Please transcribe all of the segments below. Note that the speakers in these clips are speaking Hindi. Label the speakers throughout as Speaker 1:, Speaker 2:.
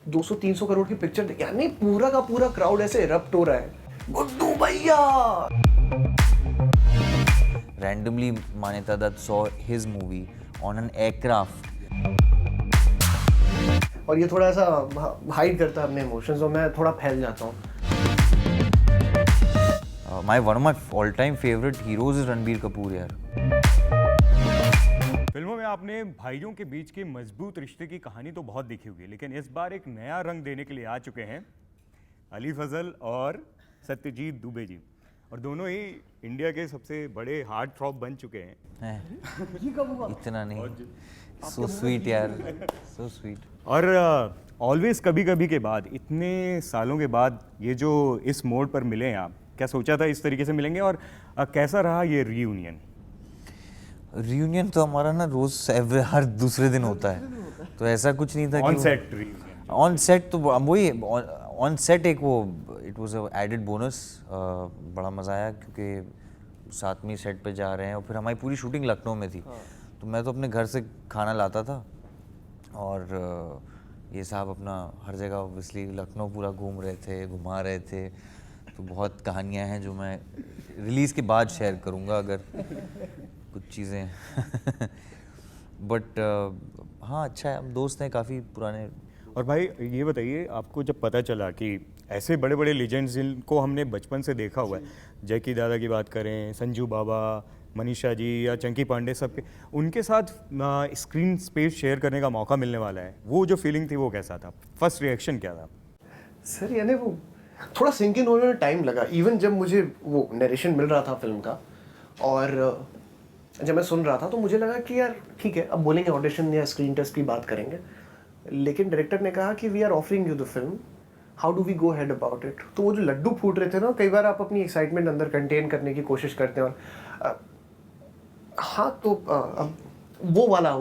Speaker 1: 200-300 करोड़ की पिक्चर, यानी पूरा का पूरा क्राउड ऐसे इरप्ट हो रहा है, गुड्डू भैया।
Speaker 2: Randomly, Manyata Dutt saw his movie on an aircraft.
Speaker 1: और ये थोड़ा सा हाइड करता है अपने इमोशंस, और मैं थोड़ा फैल जाता हूँ।
Speaker 2: One of my all-time favorite heroes is Ranbir Kapoor यार।
Speaker 3: फिल्मों में आपने भाइयों के बीच के मजबूत रिश्ते की कहानी तो बहुत देखी होगी, लेकिन इस बार एक नया रंग देने के लिए आ चुके हैं अली फजल और सत्यजीत दुबे जी, और दोनों ही इंडिया के सबसे बड़े हार्ट थ्रॉब बन चुके हैं।
Speaker 2: इतना नहीं, so sweet यार, so sweet।
Speaker 3: और ऑलवेज कभी कभी के बाद इतने सालों के बाद ये जो इस मोड़ पर मिले हैं आप, क्या सोचा था इस तरीके से मिलेंगे, और कैसा रहा ये रीयूनियन?
Speaker 2: रियूनियन तो हमारा ना रोज हर दूसरे दिन होता है, तो ऐसा कुछ नहीं था
Speaker 3: ऑन
Speaker 2: कि
Speaker 3: सेट रीयूनियन।
Speaker 2: ऑन सेट तो वही ऑन सेट एक वो it was a added bonus. बड़ा मज़ा आया क्योंकि साथ में सेट पे जा रहे हैं, और फिर हमारी पूरी शूटिंग लखनऊ में थी। तो मैं तो अपने घर से खाना लाता था, और ये साहब अपना हर जगह ऑब्वियसली लखनऊ पूरा घूम रहे थे, घुमा रहे थे। तो बहुत कहानियाँ हैं जो मैं रिलीज़ के बाद शेयर करूँगा अगर कुछ चीज़ें बट हाँ अच्छा है, हम दोस्त हैं काफ़ी पुराने।
Speaker 3: और भाई ये बताइए, आपको जब पता चला कि ऐसे बड़े बड़े लीजेंड्स जिनको हमने बचपन से देखा हुआ है, जैकी दादा की बात करें, संजू बाबा, मनीषा जी या चंकी पांडे, सबके उनके साथ स्क्रीन स्पेस शेयर करने का मौका मिलने वाला है, वो जो फीलिंग थी वो कैसा था? फर्स्ट रिएक्शन क्या था?
Speaker 1: सर यानी वो थोड़ा सिंक इन होने में टाइम लगा। इवन जब मुझे वो नरेशन मिल रहा था फिल्म का, और जब मैं सुन रहा था, तो मुझे लगा कि यार ठीक है, अब बोलेंगे ऑडिशन या स्क्रीन टेस्ट की बात करेंगे, लेकिन डायरेक्टर ने कहा कि we are offering you the film, how do we go head about it. तो वो जो लड्डू फूट रहे थे ना, कई बार आप अपनी एक्साइटमेंट अंदर कंटेन करने की कोशिश करते हैं, और हाँ तो अब वो वाला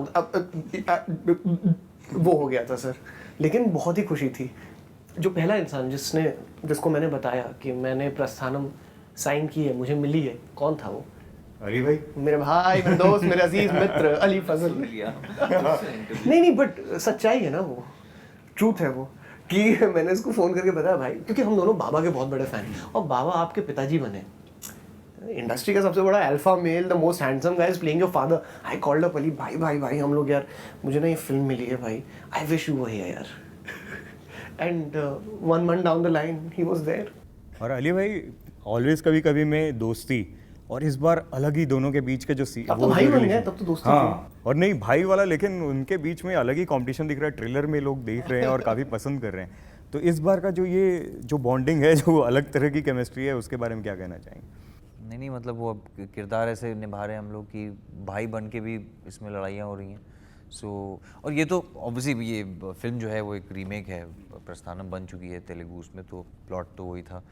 Speaker 1: वो हो गया था सर। लेकिन बहुत ही खुशी थी। जो पहला इंसान जिसको मैंने बताया कि मैंने प्रस्थानम साइन की है, मुझे मिली है, कौन था वो?
Speaker 3: अली भाई,
Speaker 1: मेरे भाई, मेरे दोस्त, मेरे अजीज मित्र अली फजल। नहीं बट सच्चाई है ना, वो ट्रूथ है वो, कि मैंने इसको फ़ोन करके बताया भाई, क्योंकि हम दोनों बाबा के बहुत बड़े फ़ैन हैं, और बाबा आपके पिताजी बने, इंडस्ट्री का सबसे बड़ा alpha male, the most handsome guy is playing your father. I called up Ali, भाई हम लोग यार, मुझे ना ये फिल्म मिली है भाई, I wish you were here यार। And 1 month down the line ही वाज देयर।
Speaker 3: और अली भाई, ऑलवेज कभी कभी में दोस्ती, और इस बार अलग ही दोनों के बीच के जो
Speaker 1: अब तो भाई बन गए, तब तो दोस्ती
Speaker 3: हाँ, और नहीं भाई वाला, लेकिन उनके बीच में अलग ही कंपटीशन दिख रहा है, ट्रेलर में लोग देख रहे हैं और काफ़ी पसंद कर रहे हैं। तो इस बार का जो बॉन्डिंग है, जो अलग तरह की केमिस्ट्री है, उसके बारे में क्या कहना चाहेंगे?
Speaker 2: नहीं मतलब वो अब किरदार ऐसे निभा रहे हैं हम लोग कि भाई बन के भी इसमें लड़ाइयाँ हो रही हैं। और ये तो ऑब्वियसली ये फिल्म जो है वो एक रीमेक है, प्रस्थानम बन चुकी है तेलुगु, उसमें तो प्लॉट तो वही था।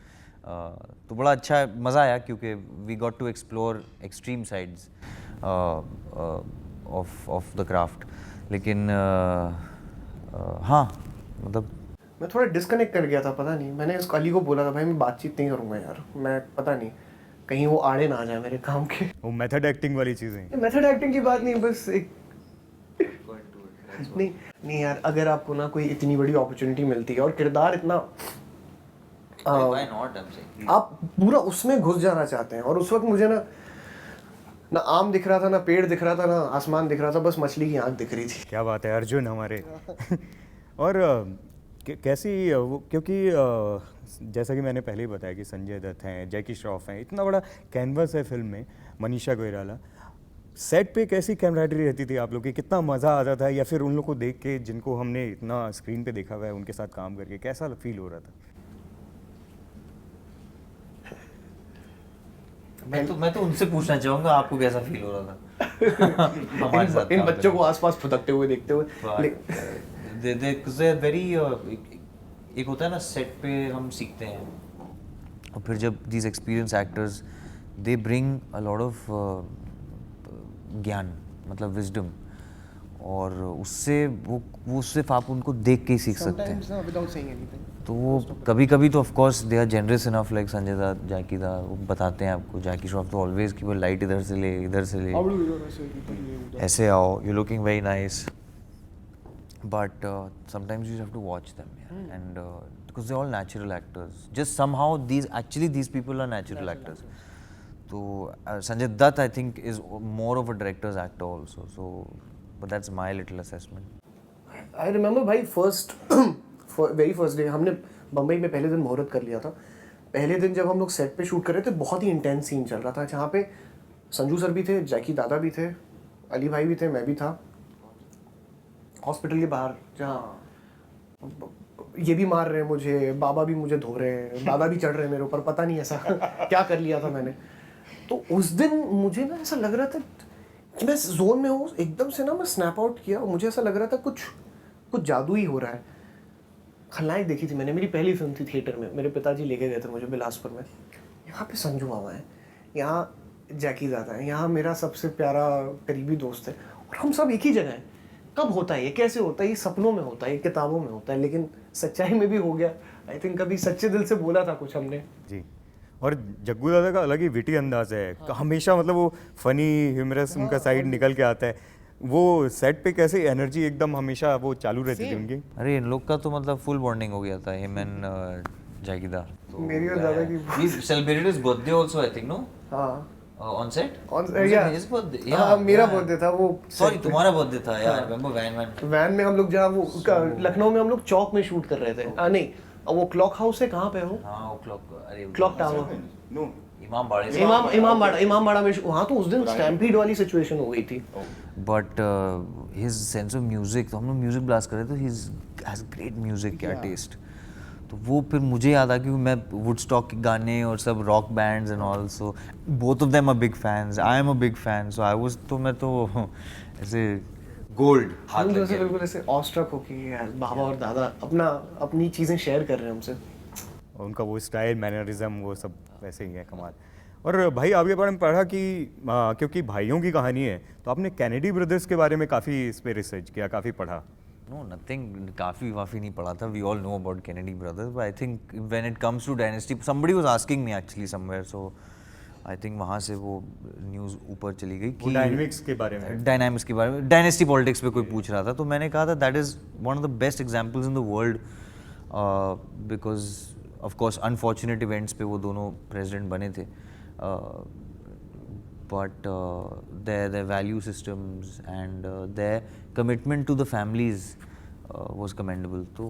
Speaker 2: तो बड़ा अच्छा मज़ा आया क्योंकि we got to explore extreme sides of the craft. लेकिन हाँ मतलब
Speaker 1: मैं थोड़ा डिस्कनेक्ट कर गया था, पता नहीं, मैंने इसको अली को बोला था भाई मैं बातचीत नहीं करूँगा यार, मैं पता नहीं कहीं वो आड़े ना आ जाए मेरे काम के।
Speaker 3: वो मेथड एक्टिंग वाली चीज़ें?
Speaker 1: मेथड एक्टिंग की बात नहीं, बस एक नहीं यार, अगर आपको ना कोई इतनी बड़ी अपॉर्चुनिटी मिलती है और किरदार इतना आप पूरा उसमें घुस जाना चाहते हैं, और उस वक्त मुझे ना आम दिख रहा था, ना पेड़ दिख रहा था, ना आसमान दिख रहा था, बस मछली की आंख दिख रही थी।
Speaker 3: क्या बात है अर्जुन हमारे। और कैसी वो, क्योंकि जैसा कि मैंने पहले ही बताया कि संजय दत्त हैं, जैकी श्रॉफ हैं, इतना बड़ा कैनवस है फिल्म में, मनीषा कोइराला, सेट पे कैसी कैमराडरी रहती थी आप लोग की? कितना मज़ा आता था, या फिर उन लोग को देख के जिनको हमने इतना स्क्रीन पे देखा हुआ है, उनके साथ काम करके कैसा फील हो रहा था?
Speaker 2: मैं तो उनसे पूछना चाहूँगा आपको कैसा फील हो रहा था हमारे साथ
Speaker 1: इन बच्चों को आसपास फुदकते हुए देखते हुए।
Speaker 2: वेरी एक होता है ना, सेट पे हम सीखते हैं, और फिर जब these experience actors they bring a lot of ज्ञान, मतलब विजडम, और उससे वो सिर्फ आप उनको देख के ही सीख सकते हैं। तो वो कभी कभी तो of course they are generous enough, like Sanjay Dutt, Jackie da, वो बताते हैं आपको, जैकी श्रॉफ तो ऑलवेज कि वो लाइट इधर से ले, ऐसे आओ, you looking very nice. but sometimes you have to watch them, yeah. And because they're all natural actors. Just somehow these people are natural actors. So Sanjay Dutt, I think, is more of a director's actor also. So, but that's my little assessment.
Speaker 1: I remember भाई very first day हमने बम्बई में पहले दिन मुहूर्त कर लिया था. पहले दिन जब हम लोग सेट पे शूट कर रहे थे, बहुत ही इंटेंस सीन चल रहा था जहाँ पे संजू सर भी थे, जैकी दादा भी थे, अली भाई भी थे, मैं भी था. हॉस्पिटल के बाहर जहाँ ये भी मार रहे हैं मुझे, बाबा भी मुझे धो रहे हैं, दादा भी चढ़ रहे हैं मेरे ऊपर, पता नहीं ऐसा क्या कर लिया था मैंने. तो उस दिन मुझे ना ऐसा लग रहा था कि मैं जोन में हूँ, एकदम से ना मैं स्नैप आउट किया और मुझे ऐसा लग रहा था कुछ जादू ही हो रहा है. खलनायक देखी थी मैंने, मेरी पहली फिल्म थी थिएटर में, मेरे पिताजी लेके गए थे मुझे बिलासपुर में. यहाँ पे संजू बाबा हैं, यहाँ जैकी दादा है, यहाँ मेरा सबसे प्यारा करीबी दोस्त है, और हम सब एक ही जगह हैं. कब होता है ये, कैसे होता है ये? सपनों में होता है, किताबों में होता है, लेकिन सच्चाई में भी हो गया. आई थिंक कभी सच्चे दिल से बोला था कुछ हमने
Speaker 3: जी. और जग्गू दादा का अलग ही विटी अंदाज है. हमेशा मतलब वो फनी ह्यूमरस उनका साइड निकल के आता है. वो सेट पे कैसे एनर्जी एकदम हमेशा वो चालू रहती थी उनकी.
Speaker 2: अरे इन लोग का तो मतलब फुल बॉन्डिंग हो गया था, हिम एंड जैकी दा.
Speaker 1: मेरी और दादा की.
Speaker 2: He celebrated his birthday also, I think, no?
Speaker 1: हाँ.
Speaker 2: On set?
Speaker 1: Yeah.
Speaker 2: His birthday?
Speaker 1: हाँ, मेरा बर्थडे था वो.
Speaker 2: Sorry, तुम्हारा बर्थडे था यार. Remember वैन
Speaker 1: में हम लोग जहाँ वो लखनऊ में हम लोग चौक में शूट कर रहे थे. नहीं, वो क्लॉक हाउस है, कहाँ पे हो?
Speaker 2: हाँ, वो
Speaker 1: क्लॉक टावर.
Speaker 3: नो,
Speaker 1: इमामबाड़ा में. वहाँ तो उस दिन स्टैम्पीड वाली सिचुएशन हो गई थी.
Speaker 2: But his sense of music, तो हम लोग म्यूजिक ब्लास्ट कर रहे थे. ही हैज ग्रेट म्यूजिक, क्या टेस्ट. तो वो फिर मुझे याद आ कि मैं वुडस्टॉक के गाने और सब rock bands and all, so both of them are big fans, I am a big fan. So I was, तो मैं तो ऐसे गोल्ड हाथ
Speaker 1: हम
Speaker 2: लग
Speaker 1: जैसे
Speaker 2: गया.
Speaker 1: बिल्कुल ऐसे ऑस्ट्रक हो कि यार बाबा और दादा अपनी चीज़ें शेयर कर रहे हैं हमसे.
Speaker 3: उनका वो स्टाइल, मैनरिज्म, वो सब वैसे ही है, कमाल. और भाई आपके बारे में पढ़ा कि क्योंकि भाइयों की कहानी है, तो आपने कैनेडी ब्रदर्स के बारे में काफ़ी इस पे रिसर्च किया, काफ़ी पढ़ा.
Speaker 2: No, nothing. काफ़ी नहीं पढ़ा था. We all know about Kennedy brothers, but I think when it comes to dynasty, somebody was asking me actually somewhere, so I think वहाँ से वो न्यूज़ ऊपर चली गई कि
Speaker 3: डायनामिक्स के बारे में,
Speaker 2: डायनेस्टी पॉलिटिक्स पे कोई पूछ रहा था. तो मैंने कहा था that is one of the best examples in the world, because of course unfortunate events पे वो दोनों प्रेसिडेंट बने थे, but their value systems and their commitment to the families was commendable. तो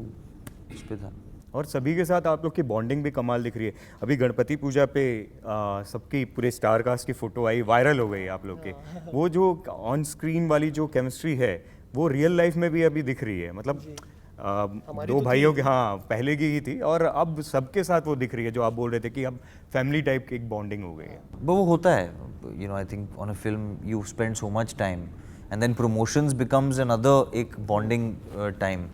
Speaker 2: उस पे था.
Speaker 3: और सभी के साथ आप लोग की बॉन्डिंग भी कमाल दिख रही है. अभी गणपति पूजा पे सबकी पूरे स्टार कास्ट की फोटो आई, वायरल हो गई आप लोग के. वो जो ऑन स्क्रीन वाली जो केमिस्ट्री है वो रियल लाइफ में भी अभी दिख रही है. मतलब दो भाइयों के, हाँ, पहले की ही थी और अब सबके साथ वो दिख रही है, जो आप बोल रहे थे कि अब फैमिली टाइप की एक बॉन्डिंग हो गई है.
Speaker 2: वो होता है, you know. I think on a film you spend so much time and then promotions becomes another एक bonding time.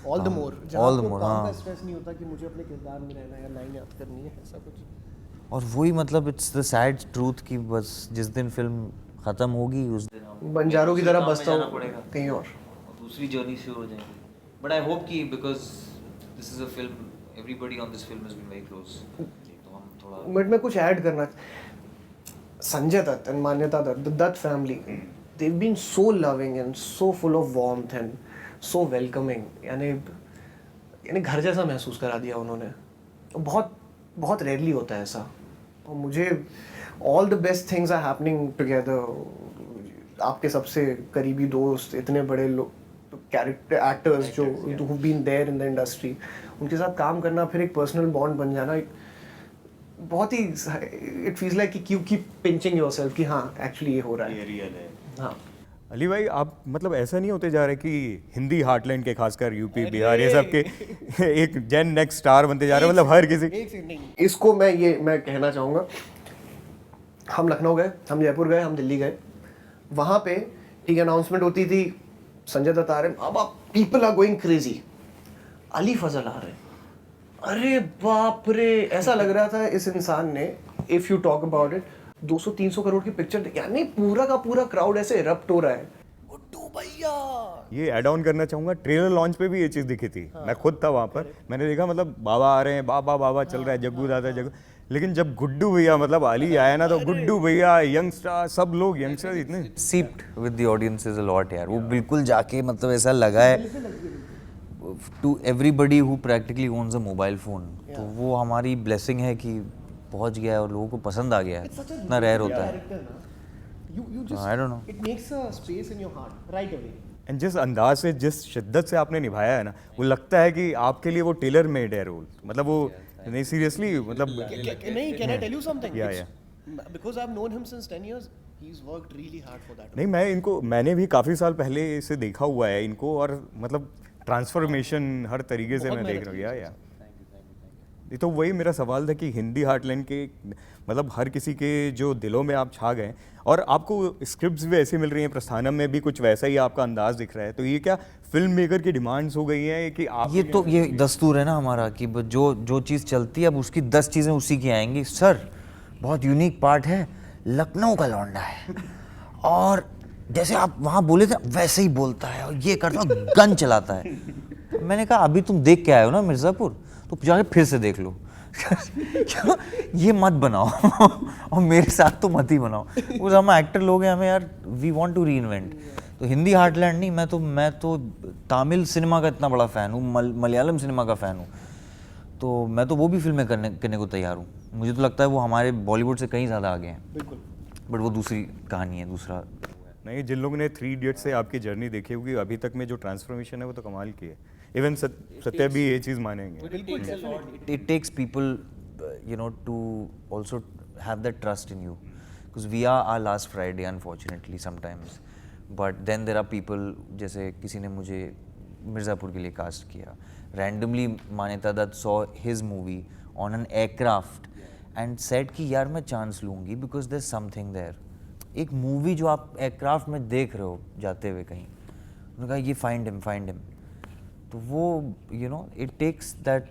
Speaker 1: All the more.
Speaker 2: हाँ.
Speaker 1: स्ट्रेस नहीं होता कि मुझे अपने किरदार में रहना है या लाइन याद करनी है, ऐसा कुछ.
Speaker 2: और वही मतलब इट्स द सैड ट्रूथ कि बस जिस दिन फिल्म खत्म होगी उस दिन
Speaker 1: बंजारों की तरह बसता हूँ कहीं और
Speaker 2: दूसरी जर्नी शुरू हो जाएगी. बट आई होप कि because this is a film, everybody on this film has been very close, तो हम थोड़ा.
Speaker 1: बट मैं कुछ ऐड करना. Sanjay Dutt and Manyata Dutt, the Dutt family, they've been so loving and so full of warmth and so welcoming. यानी घर जैसा महसूस करा दिया उन्होंने. बहुत बहुत रेयरली होता है ऐसा. और मुझे all the best things are happening together. आपके सबसे करीबी दोस्त, इतने बड़े लोग, कैरेक्टर एक्टर्स जो who've been there in the industry, उनके साथ काम करना, फिर एक पर्सनल बॉन्ड बन जाना, बहुत ही इट फील्स लाइक कि यू कीप पिंचिंग योरसेल्फ कि हाँ एक्चुअली ये हो रहा है,
Speaker 3: ये रियल है.
Speaker 1: हाँ.
Speaker 3: अली भाई, आप मतलब ऐसा नहीं होते जा रहे कि हिंदी हार्टलैंड के, खासकर यूपी बिहार ये सब के एक जेन नेक्स्ट स्टार बनते जा रहे हैं, मतलब हर किसी.
Speaker 1: इसको मैं कहना चाहूँगा, हम लखनऊ गए, हम जयपुर गए, हम दिल्ली गए, वहाँ पे ठीक अनाउंसमेंट होती थी, संजय दत्त आ रहे हैं, अब people are going crazy, Ali Fazal आ रहे हैं, अरे बाप रे, ऐसा लग रहा था इस इंसान ने, if you talk about it, 200-300 crore की पिक्चर, यानी पूरा का पूरा क्राउड ऐसे इरप्ट हो रहा है. गुड्डू भैया,
Speaker 3: ये ऐड ऑन करना चाहूँगा, ट्रेलर लॉन्च पे भी ये चीज़ दिखी थी. मैं खुद था वहाँ पर, मैंने देखा मतलब बाबा आ रहे हैं, बाबा चल रहा है, जग्गू दादा जग्गू, लेकिन जब गुड्डू भैया मतलब अली आया ना, तो गुड्डू भैया, यंगस्टर, सब लोग यंगस्टर इतने
Speaker 2: seeped with the audiences a lot यार, वो बिल्कुल जाके मतलब ऐसा लगा है to everybody who practically owns a mobile phone, तो वो हमारी ब्लेसिंग है कि पहुंच गया है और लोगों को पसंद आ गया है, इतना रेयर होता है।
Speaker 1: You just,
Speaker 2: I don't know.
Speaker 1: it makes a space in your heart right away.
Speaker 3: And जिस अंदाज से, जिस शिद्दत से आपने निभाया है ना, वो लगता है कि आपके लिए वो टेलर मेड है रोल, मतलब वो नहीं सीरियसली मतलब
Speaker 1: नहीं, can I tell you something?
Speaker 3: Yeah,
Speaker 1: It's- Because I've known him since 10 years, he's worked really hard for that.
Speaker 3: नहीं, मैंने भी काफ़ी साल पहले से देखा हुआ है इनको, और मतलब ट्रांसफॉर्मेशन हर तरीके से मैं देख रहा हूँ या ये तो वही मेरा सवाल था कि हिंदी हार्टलैंड के मतलब हर किसी के जो दिलों में आप छा गए, और आपको स्क्रिप्ट्स भी ऐसी मिल रही हैं, प्रस्थानम में भी कुछ वैसा ही आपका अंदाज दिख रहा है, तो ये क्या फिल्म मेकर की डिमांड्स हो गई हैं कि आप
Speaker 2: ये दस्तूर है ना हमारा कि जो चीज़ चलती है अब उसकी 10 चीज़ें उसी की आएंगी। सर बहुत यूनिक पार्ट है, लखनऊ का लौंडा है और जैसे आप वहाँ बोले थे वैसे ही बोलता है और ये करता है, गन चलाता है। मैंने कहा अभी तुम देख के आए हो ना मिर्ज़ापुर, तो जाके फिर से देख लो ये मत बनाओ और मेरे साथ तो मत ही बनाओ। वो हम एक्टर लोग हैं, हमें यार वी वांट टू रीइन्वेंट। तो हिंदी हार्टलैंड नहीं, मैं तो तमिल सिनेमा का इतना बड़ा फ़ैन हूँ, मलयालम सिनेमा का फ़ैन हूँ, तो मैं तो वो भी फिल्में करने को तैयार हूँ। मुझे तो लगता है वो हमारे बॉलीवुड से कहीं ज़्यादा आगे हैं।
Speaker 1: बिल्कुल।
Speaker 2: बट वो दूसरी कहानी है, दूसरा।
Speaker 3: नहीं, जिन लोगों ने 3 इडियट्स से आपकी जर्नी देखी होगी, अभी तक में जो ट्रांसफॉर्मेशन है वो तो कमाल की है। इवन सत्य भी ये चीज़ मानेंगे।
Speaker 2: It takes people, to also have that trust in you, because we are our last Friday unfortunately sometimes, but then there are people, जैसे किसी ने मुझे मिर्ज़ापुर के लिए कास्ट किया randomly, मान्यता Dutt saw his movie on an aircraft and said कि यार मैं चांस लूँगी because there's something there। एक मूवी जो आप एयरक्राफ्ट में देख रहे हो जाते हुए कहीं, उन्होंने कहा ये फाइंड हिम, तो वो it takes that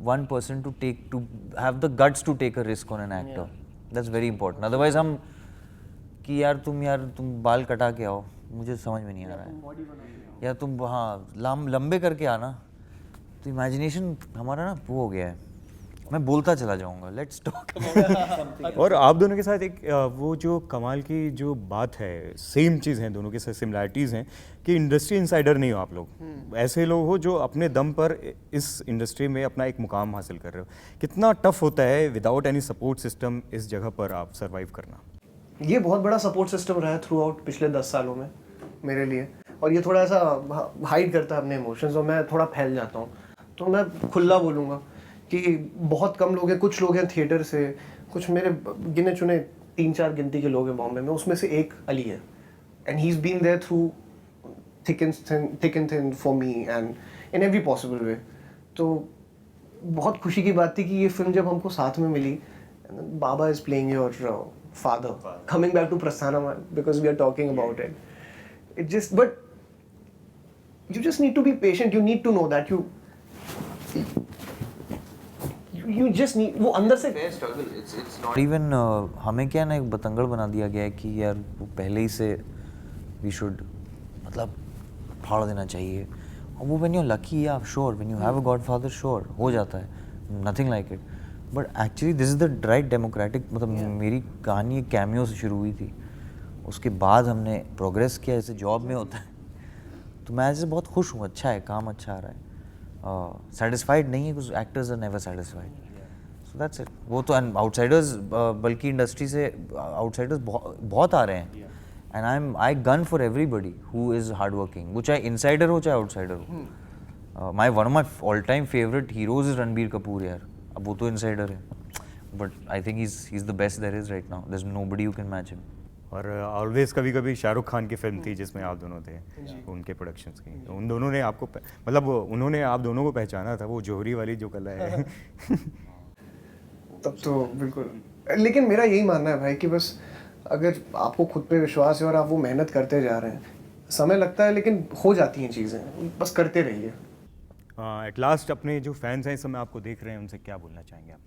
Speaker 2: one person to have the guts to take a risk on an actor। That's very important। Otherwise हम कि यार तुम बाल कटा के आओ, मुझे समझ में नहीं आ रहा है, या तुम लंबे करके आना, तो इमेजिनेशन हमारा ना वो हो गया है। मैं बोलता चला जाऊंगा, लेट्स टॉक।
Speaker 3: और आप दोनों के साथ एक वो जो कमाल की जो बात है, सेम चीज़ है, दोनों के साथ सिमिलैरिटीज़ हैं कि इंडस्ट्री इनसाइडर नहीं हो आप लोग, ऐसे लोग हो जो अपने दम पर इस इंडस्ट्री में अपना एक मुकाम हासिल कर रहे हो। कितना टफ होता है विदाउट एनी सपोर्ट सिस्टम इस जगह पर आप सर्वाइव करना?
Speaker 1: ये बहुत बड़ा सपोर्ट सिस्टम रहा है थ्रू आउट पिछले 10 सालों में मेरे लिए, और ये थोड़ा सा हाइड करता है अपने इमोशंस, और मैं थोड़ा फैल जाता हूँ, तो मैं खुला बोलूँगा कि बहुत कम लोग हैं, कुछ लोग हैं थिएटर से, कुछ मेरे गिने चुने 3-4 गिनती के लोग हैं बॉम्बे में, उसमें से एक अली है, and he is been there through thick and thin for me and in every possible way. तो बहुत खुशी की बात थी कि ये फिल्म जब हमको साथ में मिली, Baba is playing your father, coming back to Prasthanam because we are talking about it, it just, but you just need to be patient, you need to know that you just need, वो अंदर से
Speaker 2: it's not even हमें क्या ना एक बतंगड़ बना दिया गया है कि यार वो पहले ही से we should मतलब फाड़ देना चाहिए, और वो when you're lucky, yeah sure, when you have a godfather, sure हो जाता है, nothing like it, but actually this is the right democratic, मतलब मेरी कहानी एक कैमियो से शुरू हुई थी, उसके बाद हमने प्रोग्रेस किया, जैसे जॉब में होता है, तो मैं ऐसे बहुत खुश हूँ, अच्छा है, काम अच्छा आ रहा है, सेटिस्फाइड नहीं है, कुछ actors are never satisfied, so that's it. वो तो आउटसाइडर्स, बल्कि इंडस्ट्री से आउटसाइडर्स बहुत आ रहे हैं, and I gun for everybody who is hard working, वो चाहे इनसाइडर हो चाहे आउटसाइडर हो। One of my all time favourite heroes is Ranbir Kapoor यार, अब वो तो इनसाइडर है, but I think he is the best there is right now, there is nobody who can match him.
Speaker 3: और ऑलवेज कभी कभी शाहरुख खान की फिल्म थी जिसमें आप दोनों थे, उनके प्रोडक्शंस की, उन दोनों ने आपको मतलब उन्होंने आप दोनों को पहचाना था, वो जोहरी वाली जो कला है
Speaker 1: तब तो बिल्कुल। लेकिन मेरा यही मानना है भाई कि बस अगर आपको खुद पे विश्वास है और आप वो मेहनत करते जा रहे हैं, समय लगता है लेकिन हो जाती हैं चीज़ें, बस करते रहिए।
Speaker 3: एट लास्ट अपने जो फैंस हैं इस समय आपको देख रहे हैं, उनसे क्या बोलना चाहेंगे आप?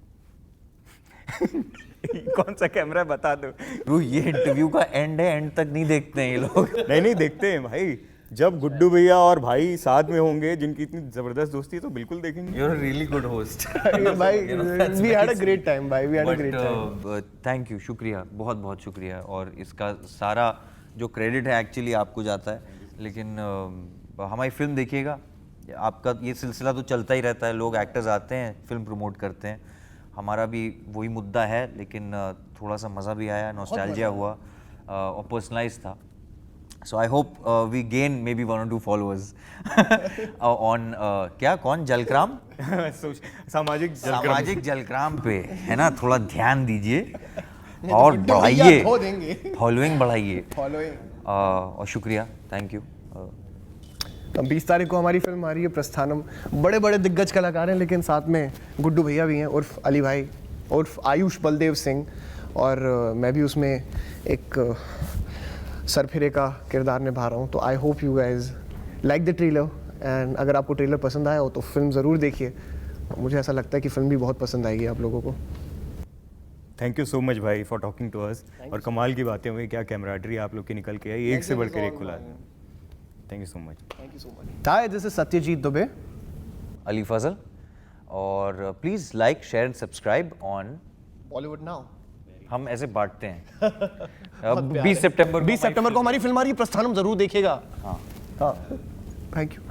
Speaker 3: कौन सा कैमरा बता दो।
Speaker 2: ये इंटरव्यू का एंड है, एंड तक नहीं देखते हैं ये लोग।
Speaker 3: नहीं देखते हैं भाई, जब गुड्डू भैया और भाई साथ में होंगे जिनकी इतनी जबरदस्त दोस्ती है तो बिल्कुल देखेंगे।
Speaker 2: You're a really good host.
Speaker 1: भाई
Speaker 2: You know, that's
Speaker 1: we had a
Speaker 2: very
Speaker 1: great time भाई, we had a great time.
Speaker 2: Thank you, शुक्रिया, बहुत बहुत शुक्रिया। और इसका सारा जो क्रेडिट है एक्चुअली आपको जाता है, लेकिन हमारी फिल्म देखिएगा। आपका ये सिलसिला तो चलता ही रहता है, लोग एक्टर्स आते हैं, फिल्म प्रमोट करते हैं, हमारा भी वही मुद्दा है, लेकिन थोड़ा सा मज़ा भी आया, नॉस्टैल्जिया हुआ और पर्सनलाइज था। So I hope we gain maybe 1 or 2 followers on क्या कौन जलक्राम सामाजिक जलक्राम पे, है ना? थोड़ा ध्यान दीजिए और बढ़ाइए, फॉलोइंग बढ़ाइए। और शुक्रिया, थैंक यू।
Speaker 1: 20 तारीख को हमारी फिल्म आ रही है प्रस्थानम। बड़े बड़े दिग्गज कलाकार हैं, लेकिन साथ में गुड्डू भैया भी हैं, उर्फ अली भाई, उर्फ आयुष बलदेव सिंह, और मैं भी उसमें एक सरफिरे का किरदार निभा रहा हूँ। तो I hope you guys like the trailer, and अगर आपको ट्रेलर पसंद आया हो तो फिल्म ज़रूर देखिए। मुझे ऐसा लगता है कि फिल्म भी बहुत पसंद आएगी आप लोगों को।
Speaker 3: थैंक यू सो मच भाई फॉर टॉकिंग टू अस। और कमाल की बातें हुई, क्या कैमराडरी आप लोग की निकल के आई, एक से बढ़कर एक खुला। Thank you so much.
Speaker 1: Hi, this is Satyajit Dubey,
Speaker 2: Ali Fazal, और please like, share and subscribe on
Speaker 1: Bollywood now.
Speaker 2: हम ऐसे बांटते हैं। 20 सितंबर
Speaker 1: को हमारी फिल्म आ रही है प्रस्थानम, जरूर देखिएगा। हाँ, थैंक यू।